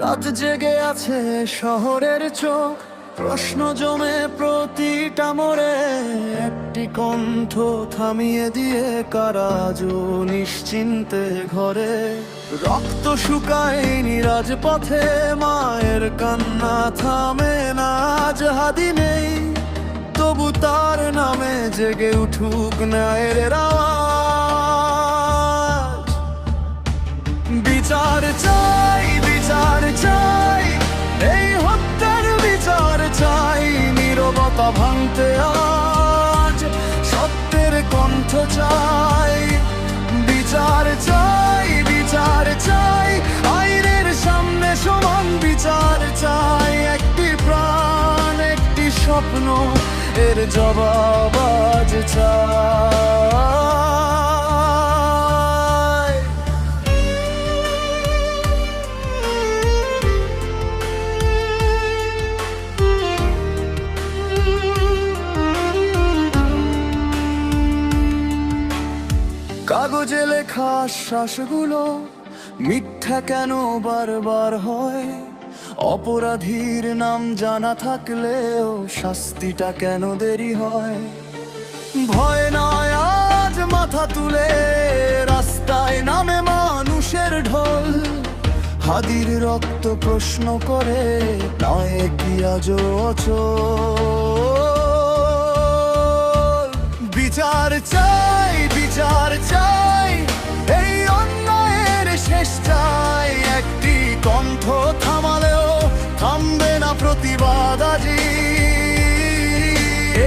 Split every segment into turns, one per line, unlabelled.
রাত জেগে আছে শহরের চোখ, প্রশ্ন জমে প্রতিটা মোড়ে। একটি কণ্ঠ থামিয়ে দিয়ে কারাজও নিশ্চিন্তে ঘরে। রক্ত শুকায়নি রাজপথে, মায়ের কান্না থামে না, আজ হাদি নেই তবু তার নামে জেগে উঠুক ন্যায়ের আওয়াজ। বিচার চাই, বিচার চাই, এই হত্যার বিচার চাই। নীরবতা ভাঙতে আজ সত্যের কণ্ঠ চাই। বিচার চাই, বিচার চাই, আইনের সামনে সমান বিচার চাই। একটি প্রাণ, একটি স্বপ্ন, এর জবাব আজ চাই। কাগজে লেখা শ্বাসগুলো মিথ্যা কেন বারবার হয়? অপরাধীর নাম জানা থাকলেও শাস্তিটা কেন দেরি হয়? ভয় নয় আজ মাথা তুলে রাস্তায় নামে মানুষের ঢল। হাদির রক্ত প্রশ্ন করে, নয় কি আজও অচল? বিচার চাই, বিচার চাই, এই অন্যায়ের শেষ চাই। একটি কণ্ঠ থামালেও থামবে না প্রতিবাদ আজি।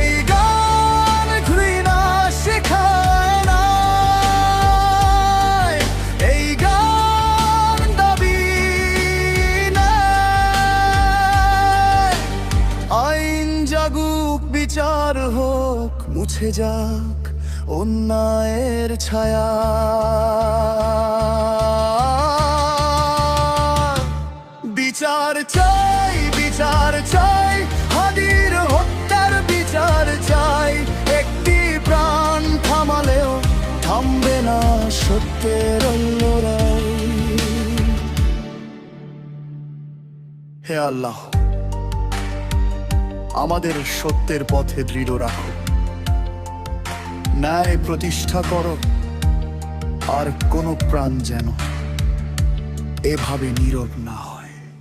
এই গান ঘৃণা শেখায় না, এই গান দাবি নেয়। আইন জাগুক, বিচার হোক, মুছে যাক অন্যায়ের ছায়া। বিচার চাই, বিচার চাই, হাদির হত্যার বিচার চাই। একটি প্রাণ থামালেও থামবে না সত্যের লড়াই। হে আল্লাহ, আমাদের সত্যের পথে দৃঢ় রাখো, ন্যায় প্রতিষ্ঠা করো। আর কোনো প্রাণ যেন এভাবে নীরব না হয়।